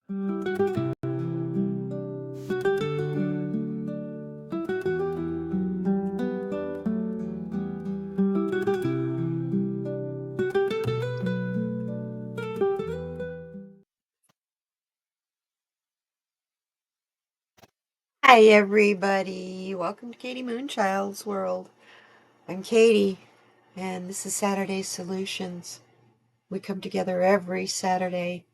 Hi, everybody. Welcome to kdmoonchild's world. I'm Katie, and this is Saturday Solutions. We come together every Saturday.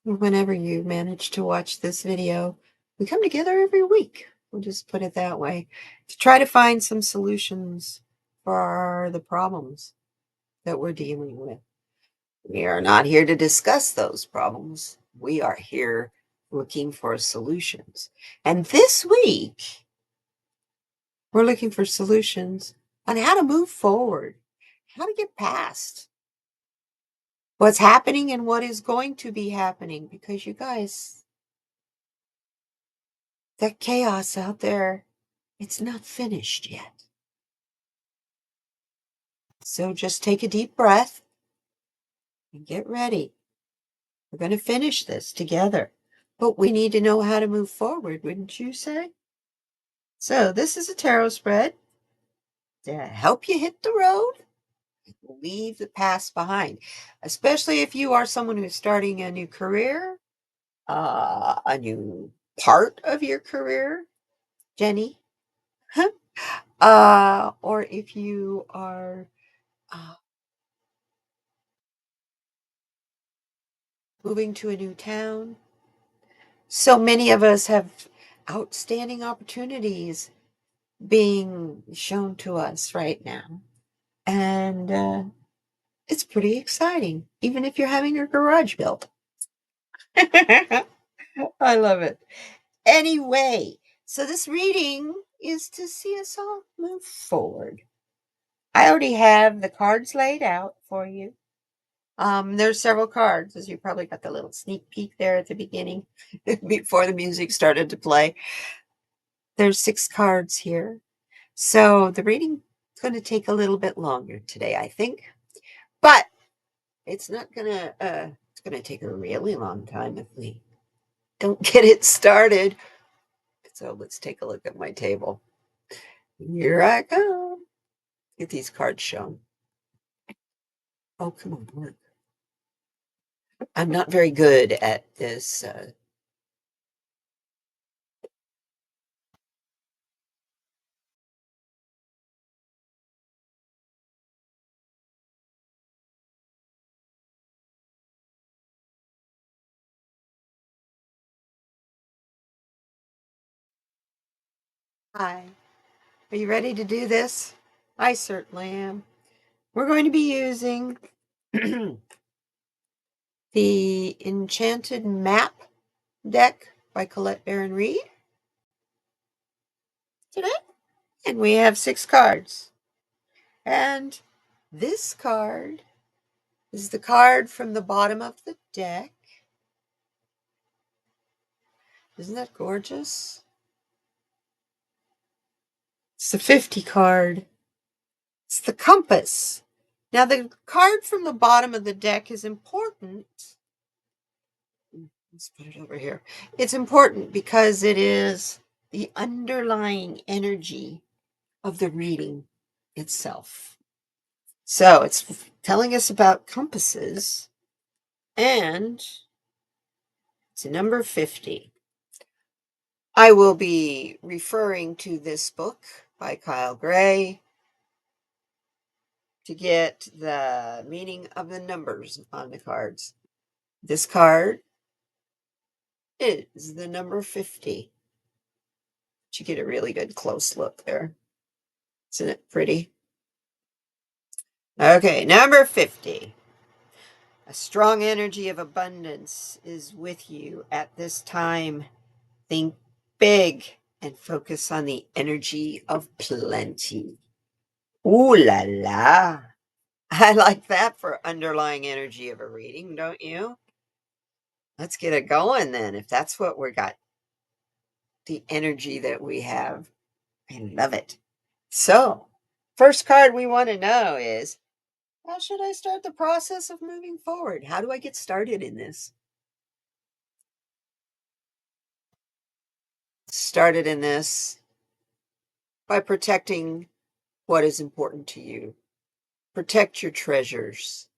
Whenever you manage to watch this video, we come together every week. We'll just put it that way to try to find some solutions for the problems that we're dealing with. We are not here to discuss those problems. We are here looking for solutions. And this week, we're looking for solutions on how to move forward, how to get past what's happening and what is going to be happening. Because you guys, that chaos out there, it's not finished yet. So just take a deep breath and get ready. We're going to finish this together. But we need to know how to move forward, wouldn't you say? So this is a tarot spread to help you hit the road, leave the past behind, especially if you are someone who's starting a new career, a new part of your career, Jenny, or if you are uh, moving to a new town. So many of us have outstanding opportunities being shown to us right now. And it's pretty exciting, even if you're having your garage built. I love it. Anyway, so this reading is to see us all move forward. I already have the cards laid out for you. There's several cards, as you probably got the little sneak peek there at the beginning before the music started to play. There's 6 cards here. So the reading is going to take a little bit longer today, I think. But it's not gonna it's gonna take a really long time if we don't get it started. So let's take a look at my table. Here I come. Get these cards shown. Oh, come on, work. I'm not very good at this. Hi. Are you ready to do this? I certainly am. We're going to be using the Enchanted Map deck by Colette Baron Reed today. And we have 6 cards. And this card is the card from the bottom of the deck. Isn't that gorgeous? It's the 50 card. It's the compass. Now, the card from the bottom of the deck is important. Let's put it over here. It's important because it is the underlying energy of the reading itself. So it's telling us about compasses, and it's number 50. I will be referring to this book by Kyle Gray to get the meaning of the numbers on the cards. This card is the number 50. You get a really good close look there. Isn't it pretty? Okay, number 50. A strong energy of abundance is with you at this time. Think big and focus on the energy of plenty. Ooh la la. I like that for underlying energy of a reading, don't you? Let's get it going then. If that's what we got, the energy that we have, I love it. So, first card we want to know is How should I start the process of moving forward? How do I get started in this? Started in this by protecting what is important to you. Protect your treasures.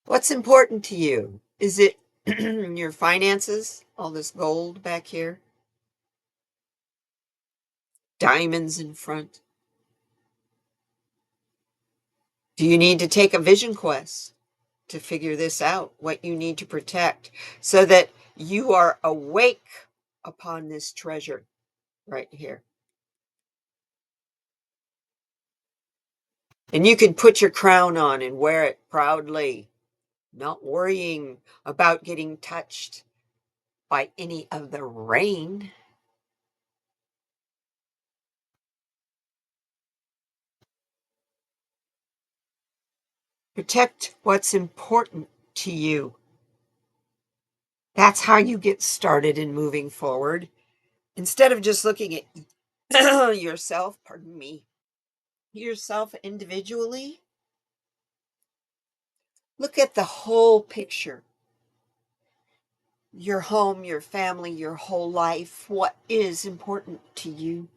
What's important to you? Is it your finances? All this gold back here? Diamonds in front? Do you need to take a vision quest to figure this out? What you need to protect so that you are awake upon this treasure right here. And you can put your crown on and wear it proudly, not worrying about getting touched by any of the rain. Protect what's important to you. That's how you get started in moving forward. Instead of just looking at yourself, pardon me, yourself individually, look at the whole picture. Your home, your family, your whole life. What is important to you?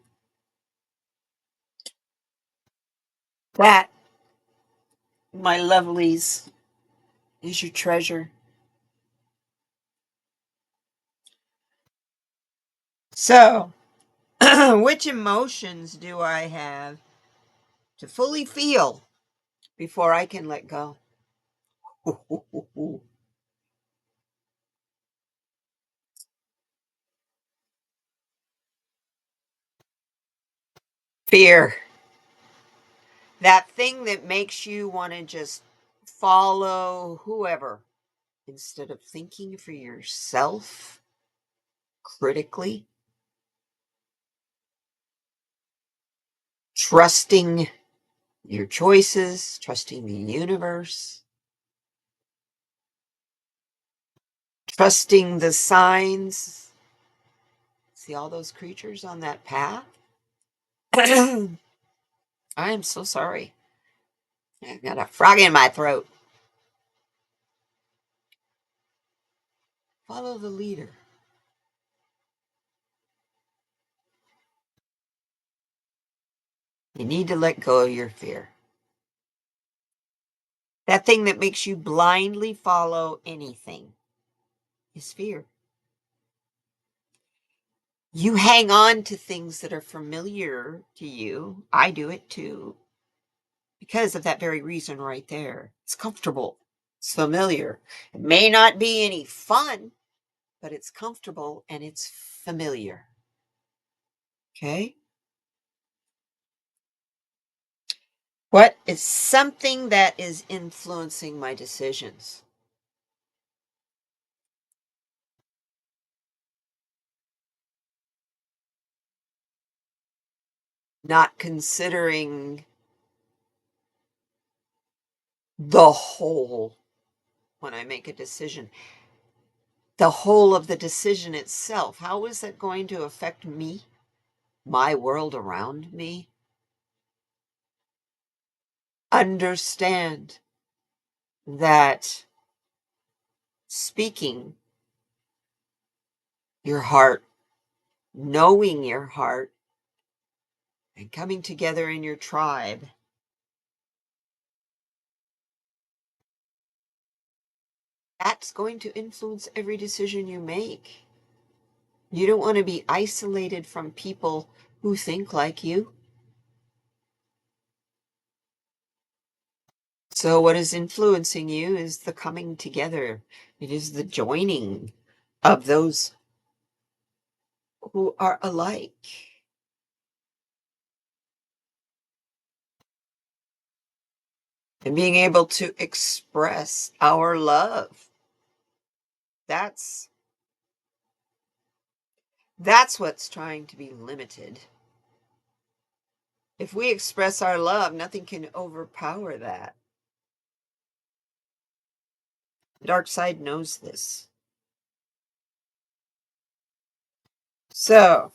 That, my lovelies, is your treasure. So, which emotions do I have to fully feel before I can let go? Fear. That thing that makes you want to just follow whoever instead of thinking for yourself critically, trusting your choices, trusting the universe, trusting the signs. See all those creatures on that path? I am so sorry. I got a frog in my throat. Follow the leader. You need to let go of your fear. That thing that makes you blindly follow anything is fear. You hang on to things that are familiar to you. I do it too, because of that very reason right there. It's comfortable, it's familiar. It may not be any fun, but it's comfortable and it's familiar. Okay? What is something that is influencing my decisions? Not considering the whole when I make a decision. The whole of the decision itself. How is it going to affect me, my world around me? Understand that speaking your heart, knowing your heart, and coming together in your tribe, that's going to influence every decision you make. You don't want to be isolated from people who think like you. So, what is influencing you is the coming together, it is the joining of those who are alike. And being able to express our love. That's that's what's trying to be limited. If we express our love, nothing can overpower that. The dark side knows this. So,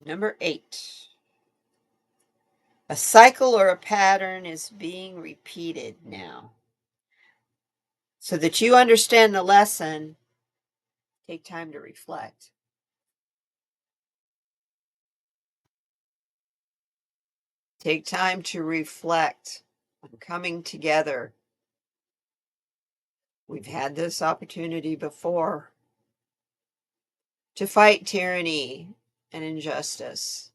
Number 8. A cycle or a pattern is being repeated now. So that you understand the lesson, take time to reflect. Take time to reflect on coming together. We've had this opportunity before to fight tyranny and injustice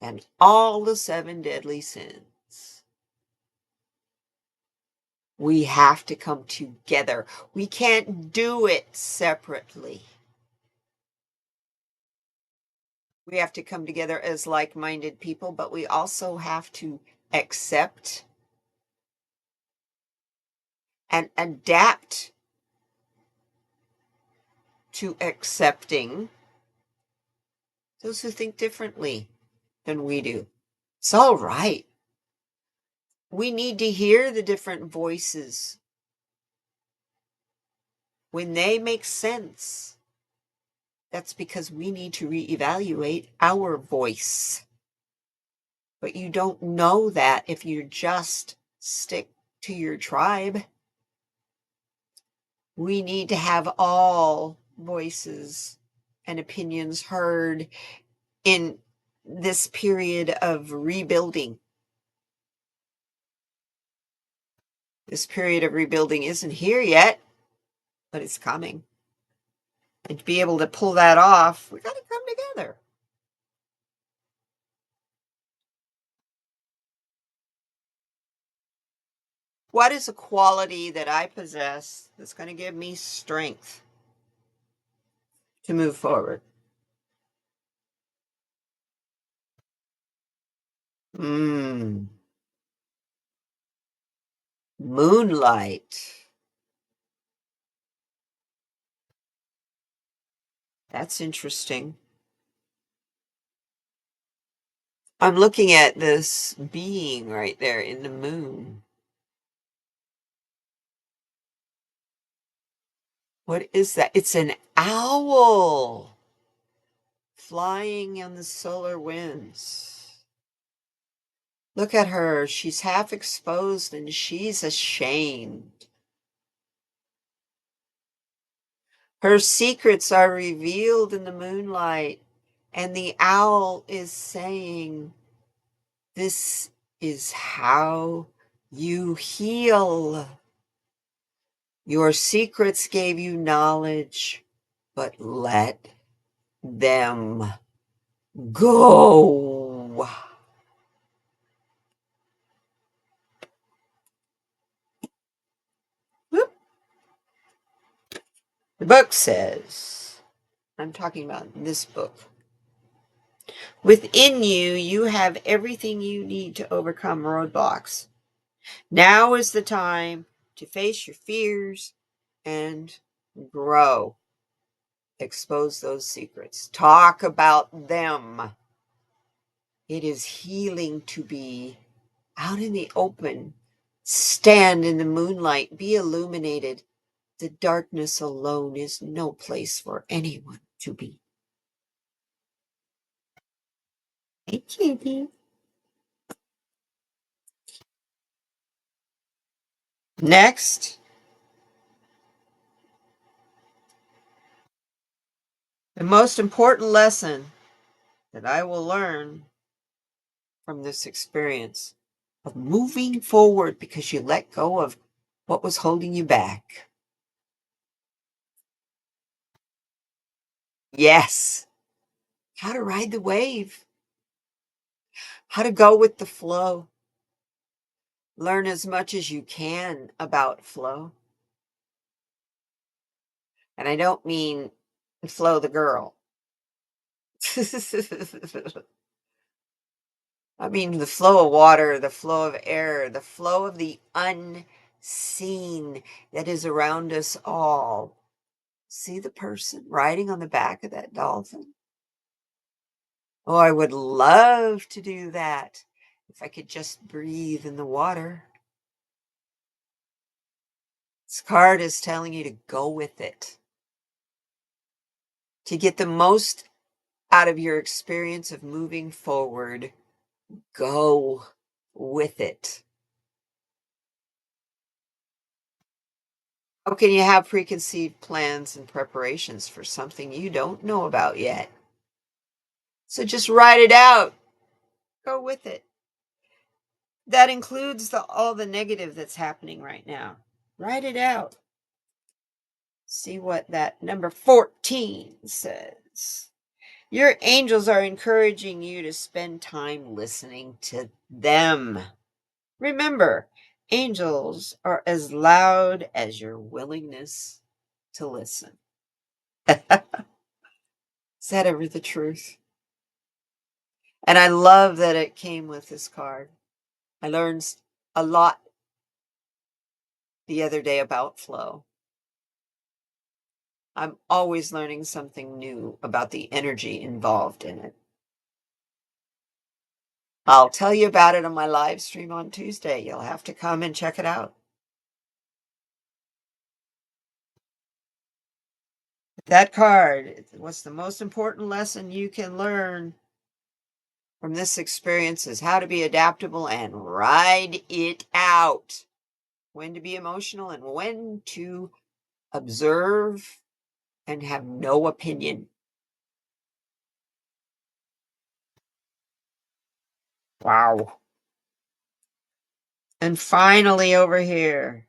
and all the 7 deadly sins. We have to come together. We can't do it separately. We have to come together as like-minded people, but we also have to accept and adapt to accepting those who think differently than we do. It's all right. We need to hear the different voices when they make sense. That's because we need to reevaluate our voice. But you don't know that if you just stick to your tribe. We need to have all voices and opinions heard in this period of rebuilding. This period of rebuilding isn't here yet, but it's coming. And to be able to pull that off, we got to come together. What is a quality that I possess that's going to give me strength to move forward? Moonlight. That's interesting. I'm looking at this being right there in the moon. What is that? It's an owl flying on the solar winds. Look at her. She's half exposed and she's ashamed. Her secrets are revealed in the moonlight, and the owl is saying, "This is how you heal. Your secrets gave you knowledge, but let them go." Whoop. The book says, I'm talking about this book, within you, you have everything you need to overcome roadblocks. Now is the time to face your fears and grow. Expose those secrets. Talk about them. It is healing to be out in the open. Stand in the moonlight. Be illuminated. The darkness alone is no place for anyone to be. Hey, kitty. Next, the most important lesson that I will learn from this experience of moving forward because you let go of what was holding you back. Yes, how to ride the wave, how to go with the flow. Learn as much as you can about flow. And I don't mean Flo the girl. I mean the flow of water, the flow of air, the flow of the unseen that is around us all. See the person riding on the back of that dolphin? Oh, I would love to do that if I could just breathe in the water. This card is telling you to go with it, to get the most out of your experience of moving forward. Go with it. How can you have preconceived plans and preparations for something you don't know about yet? So just write it out. Go with it. That includes all the negative that's happening right now. Write it out. See what that number 14 says. Your angels are encouraging you to spend time listening to them. Remember, angels are as loud as your willingness to listen. Is that ever the truth? And I love that it came with this card. I learned a lot the other day about flow. I'm always learning something new about the energy involved in it. I'll tell you about it on my live stream on Tuesday. You'll have to come and check it out. That card, what's the most important lesson you can learn from this experience is how to be adaptable and ride it out. When to be emotional and when to observe and have no opinion. Wow. And finally, over here.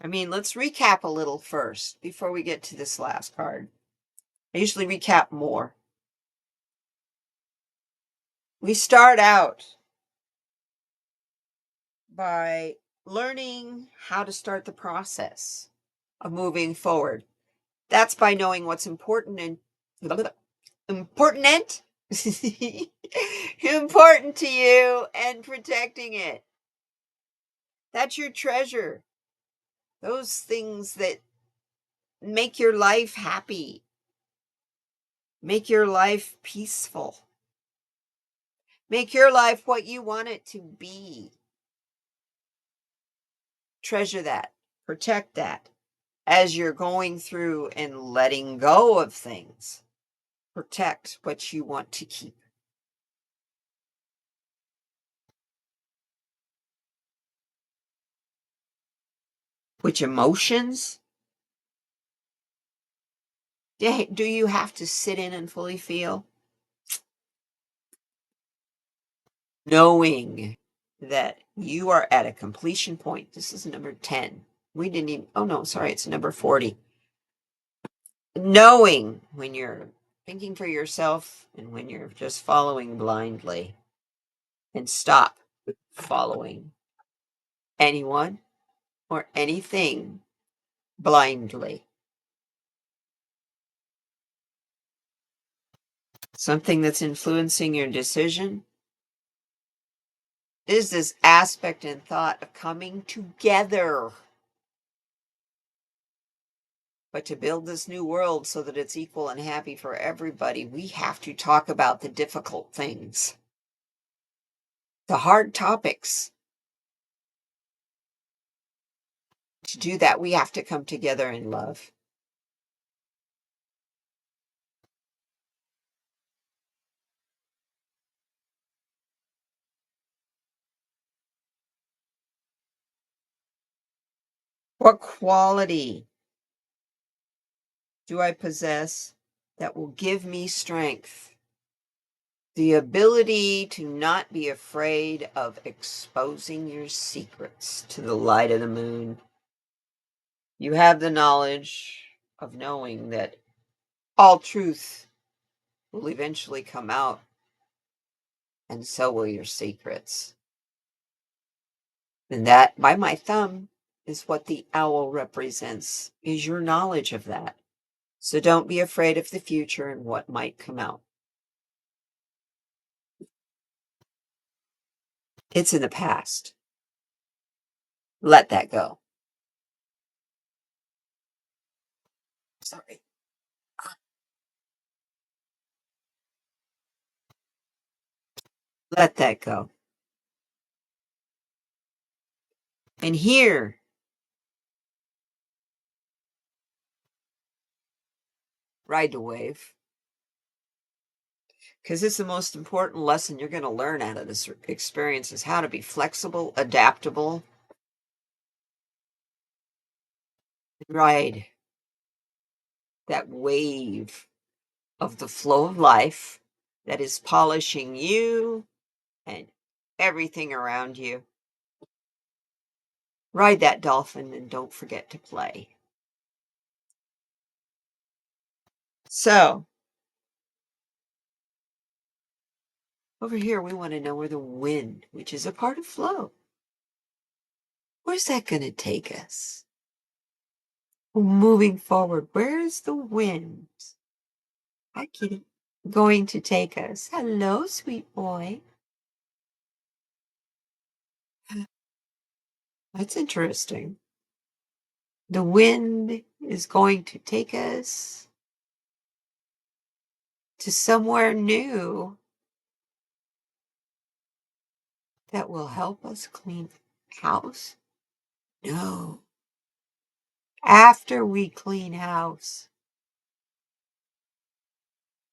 Let's recap a little first before we get to this last card. I usually recap more. We start out by learning how to start the process of moving forward. That's by knowing what's important and important important to you and protecting it. That's your treasure. Those things that make your life happy, make your life peaceful, make your life what you want it to be. Treasure that, protect that as you're going through and letting go of things. Protect what you want to keep. Which emotions do you have to sit in and fully feel? Knowing that you are at a completion point. This is number 10. We didn't even, oh no, sorry, it's number 40. Knowing when you're thinking for yourself and when you're just following blindly, and stop following anyone or anything blindly. Something that's influencing your decision is this aspect and thought of coming together. But to build this new world so that it's equal and happy for everybody, we have to talk about the difficult things, the hard topics. To do that, we have to come together in love. What quality do I possess that will give me strength? The ability to not be afraid of exposing your secrets to the light of the moon. You have the knowledge of knowing that all truth will eventually come out, and so will your secrets. And that, by my thumb, is what the owl represents, is your knowledge of that. So don't be afraid of the future and what might come out. It's in the past. Let that go. Sorry. Let that go. And here, Ride the wave. Because it's the most important lesson you're going to learn out of this experience is how to be flexible, adaptable, and ride that wave of the flow of life that is polishing you and everything around you. Ride that dolphin and don't forget to play. So, over here, we want to know where the wind, which is a part of flow, where's that going to take us? Moving forward, where is the wind? Hi, kitty. Going to take us. Hello, sweet boy. That's interesting. The wind is going to take us to somewhere new that will help us clean house? No. After we clean house.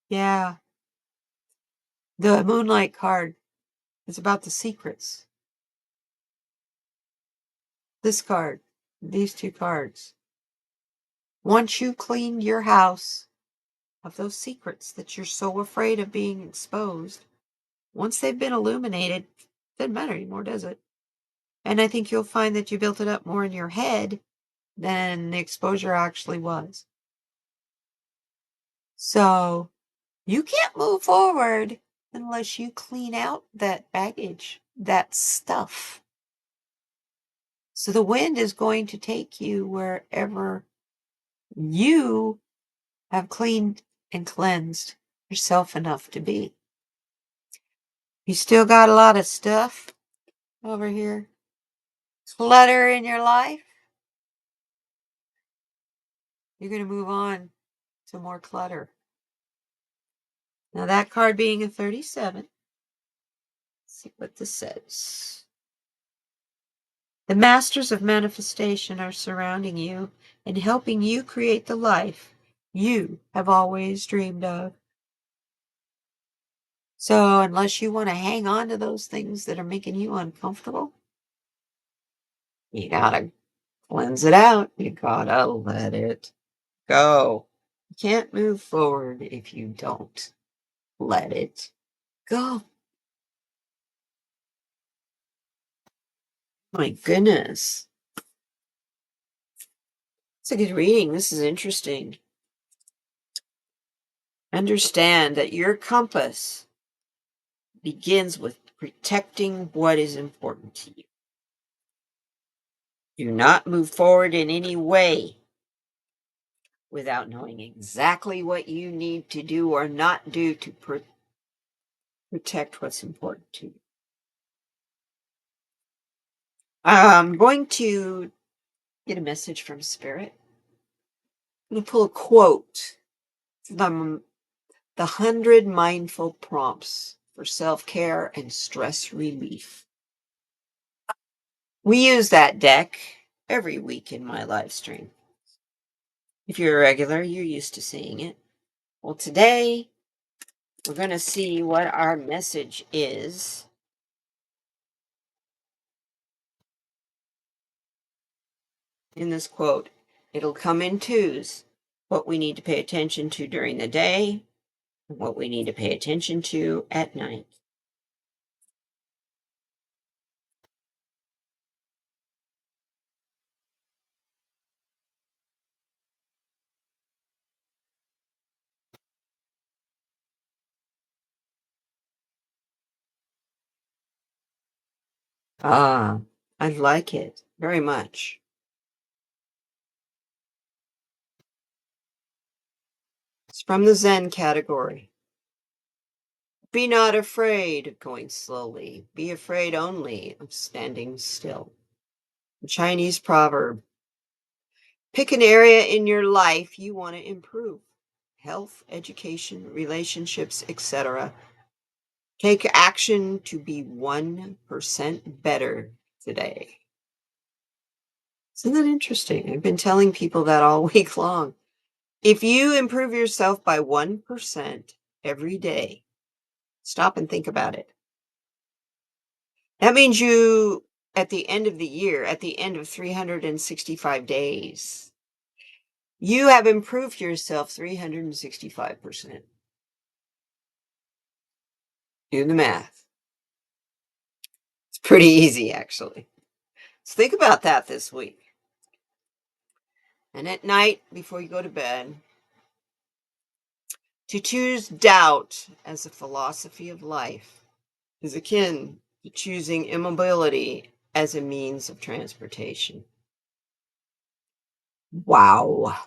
Yeah. The Moonlight card is about the secrets. This card, these two cards. Once you clean your house of those secrets that you're so afraid of being exposed, once they've been illuminated, doesn't matter anymore, does it? And I think you'll find that you built it up more in your head than the exposure actually was. So you can't move forward unless you clean out that baggage, that stuff. So the wind is going to take you wherever you have cleaned and cleansed yourself enough to be. You still got a lot of stuff over here, clutter in your life. You're going to move on to more clutter. Now that card being a 37, let's see what this says. The masters of manifestation are surrounding you and helping you create the life you have always dreamed of. So unless you want to hang on to those things that are making you uncomfortable, you gotta cleanse it out. You gotta let it go. You can't move forward if you don't let it go. My goodness. It's a good reading. This is interesting. Understand that your compass begins with protecting what is important to you. Do not move forward in any way without knowing exactly what you need to do or not do to protect what's important to you. I'm going to get a message from Spirit. I'm going to pull a quote from the 100 Mindful Prompts for Self-Care and Stress Relief. We use that deck every week in my live stream. If you're a regular, you're used to seeing it. Well, today we're going to see what our message is. In this quote, it'll come in twos. What we need to pay attention to during the day and what we need to pay attention to at night. Ah, I like it very much. It's from the Zen category. Be not afraid of going slowly. Be afraid only of standing still. A Chinese proverb. Pick an area in your life you want to improve. Health, education, relationships, etc. Take action to be 1% better today. Isn't that interesting? I've been telling people that all week long. If you improve yourself by 1% every day, stop and think about it. That means you, at the end of the year, at the end of 365 days, you have improved yourself 365%. Do the math. It's pretty easy, actually. So think about that this week. And at night, before you go to bed, to choose doubt as a philosophy of life is akin to choosing immobility as a means of transportation. Wow.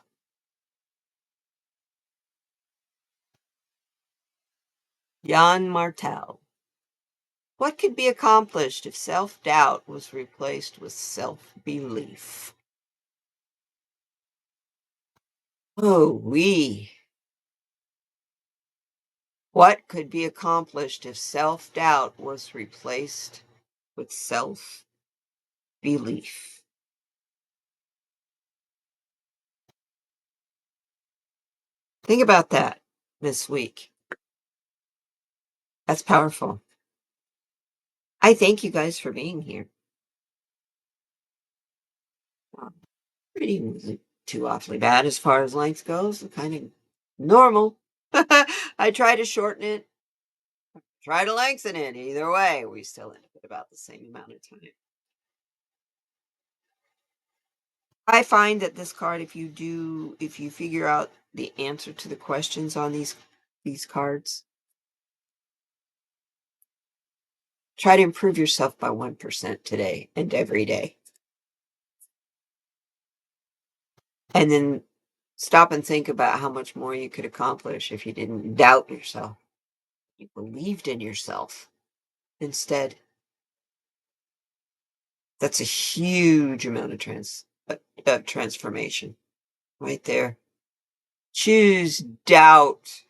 Jan Martel. What could be accomplished if self-doubt was replaced with self-belief? Oh, what could be accomplished if self-doubt was replaced with self-belief? Think about that this week. That's powerful. I thank you guys for being here. Pretty wasn't too awfully bad as far as length goes. Kind of normal. I try to shorten it, try to lengthen it. Either way, we still end up at about the same amount of time. I find that this card, if you figure out the answer to the questions on these cards, try to improve yourself by 1% today and every day. And then stop and think about how much more you could accomplish if you didn't doubt yourself. You believed in yourself instead. That's a huge amount of transformation right there. Choose doubt.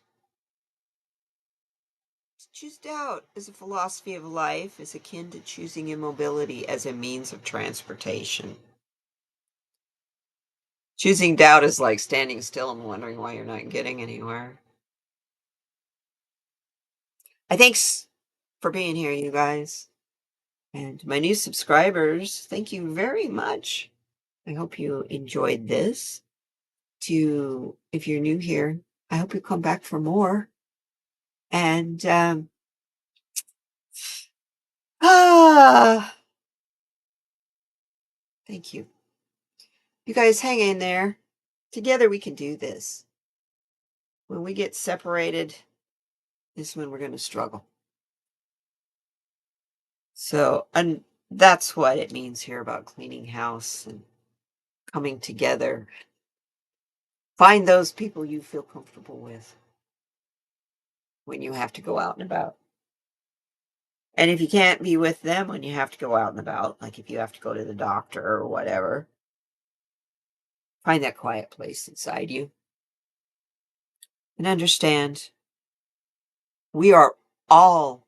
Choose doubt as a philosophy of life is akin to choosing immobility as a means of transportation. Choosing doubt is like standing still and wondering why you're not getting anywhere. Thanks for being here, you guys. And my new subscribers, thank you very much. I hope you enjoyed this. If you're new here, I hope you come back for more. And ah, thank you. You guys hang in there. Together we can do this. When we get separated, this is when we're going to struggle. So, and that's what it means here about cleaning house and coming together. Find those people you feel comfortable with when you have to go out and about. And if you can't be with them when you have to go out and about, like if you have to go to the doctor or whatever, find that quiet place inside you and understand we are all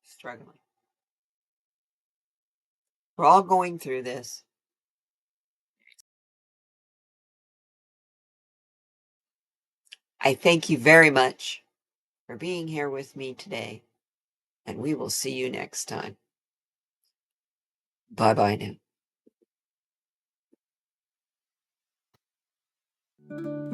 struggling. We're all going through this. I thank you very much for being here with me today, and we will see you next time. Bye-bye now.